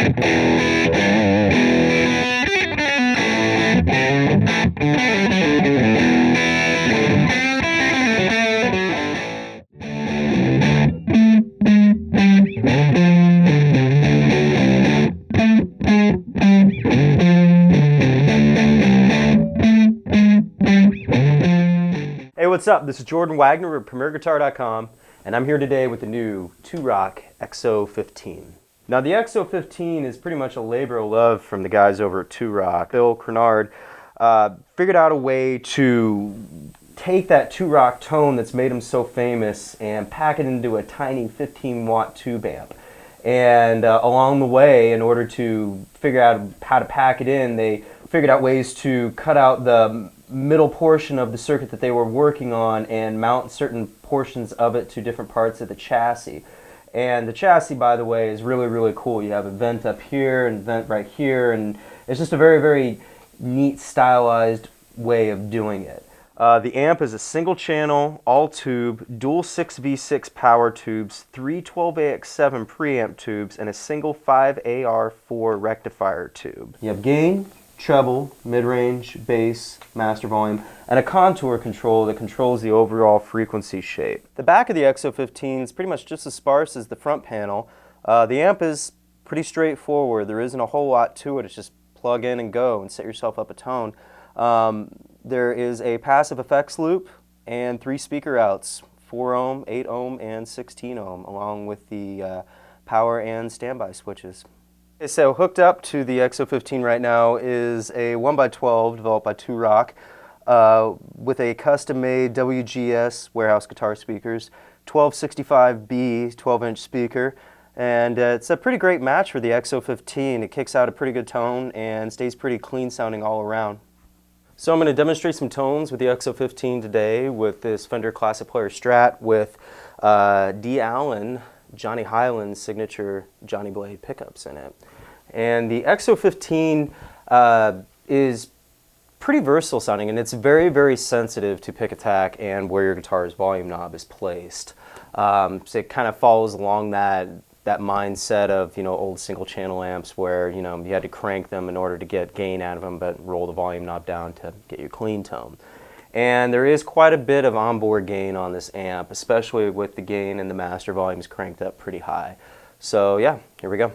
Hey, what's up? This is Jordan Wagner of PremierGuitar.com, and I'm here today with the new 2-Rock Exo-15. Now, the Exo-15 is pretty much a labor of love from the guys over at 2-Rock. Bill Crenard figured out a way to take that 2-Rock tone that's made them so famous and pack it into a tiny 15-watt tube amp. And along the way, in order to figure out how to pack it in, they figured out ways to cut out the middle portion of the circuit that they were working on and mount certain portions of it to different parts of the chassis. And the chassis, by the way, is really, really cool. You have a vent up here and a vent right here, and it's just a very, very neat, stylized way of doing it. The amp is a single channel, all tube, dual 6V6 power tubes, 3 12AX7 preamp tubes, and a single 5AR4 rectifier tube. You have gain, treble, mid-range, bass, master volume, and a contour control that controls the overall frequency shape. The back of the Exo-15 is pretty much just as sparse as the front panel. The amp is pretty straightforward. There isn't a whole lot to it. It's just plug in and go and set yourself up a tone. There is a passive effects loop and 3 speaker outs, 4 ohm, 8 ohm, and 16 ohm, along with the power and standby switches. Okay, so hooked up to the Exo-15 right now is a 1x12 developed by 2-Rock with a custom-made WGS warehouse guitar speakers, 1265B 12-inch speaker, and it's a pretty great match for the Exo-15. It kicks out a pretty good tone and stays pretty clean sounding all around. So I'm going to demonstrate some tones with the Exo-15 today with this Fender Classic Player Strat with D. Allen, Johnny Highland's signature Johnny Blade pickups in it. And the Exo-15 is pretty versatile sounding, and it's very, very sensitive to pick attack and where your guitar's volume knob is placed. So it kind of follows along that mindset of, old single channel amps where, you had to crank them in order to get gain out of them, but roll the volume knob down to get your clean tone. And there is quite a bit of onboard gain on this amp, especially with the gain and the master volumes cranked up pretty high. So yeah, here we go.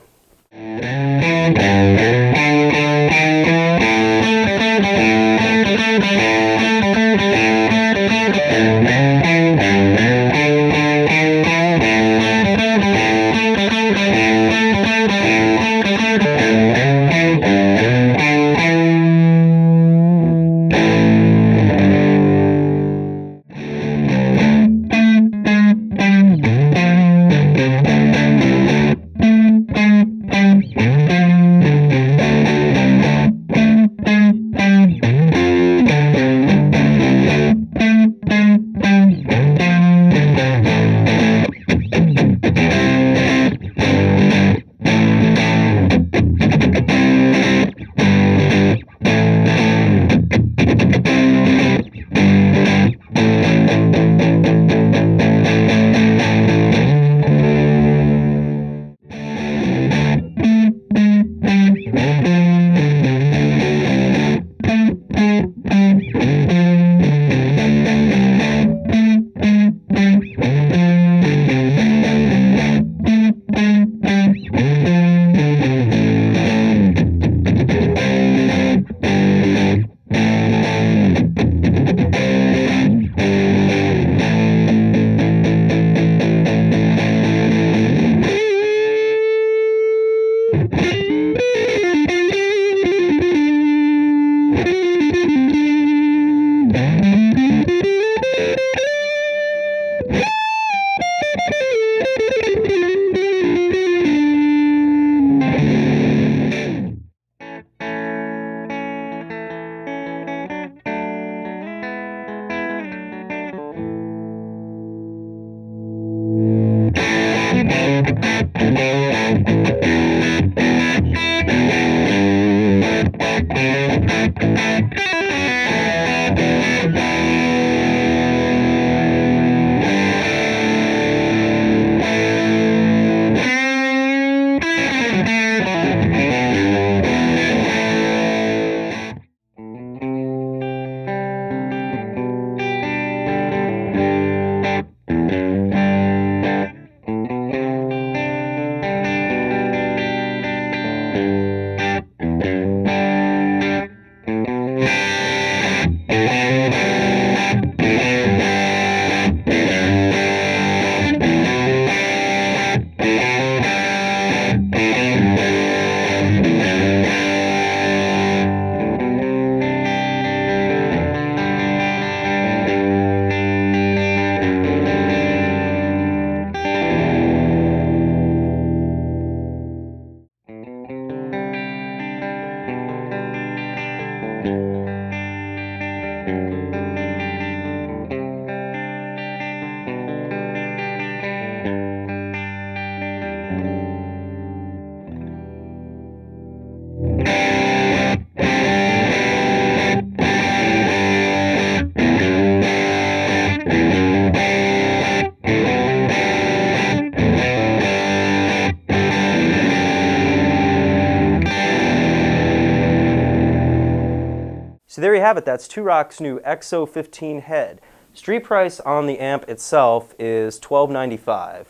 So there you have it. That's Two-Rock's new Exo-15 head. Street price on the amp itself is $12.95.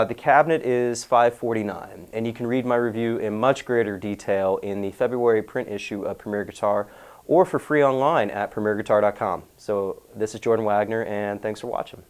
The cabinet is $549, and you can read my review in much greater detail in the February print issue of Premier Guitar, or for free online at premierguitar.com. So this is Jordan Wagner, and thanks for watching.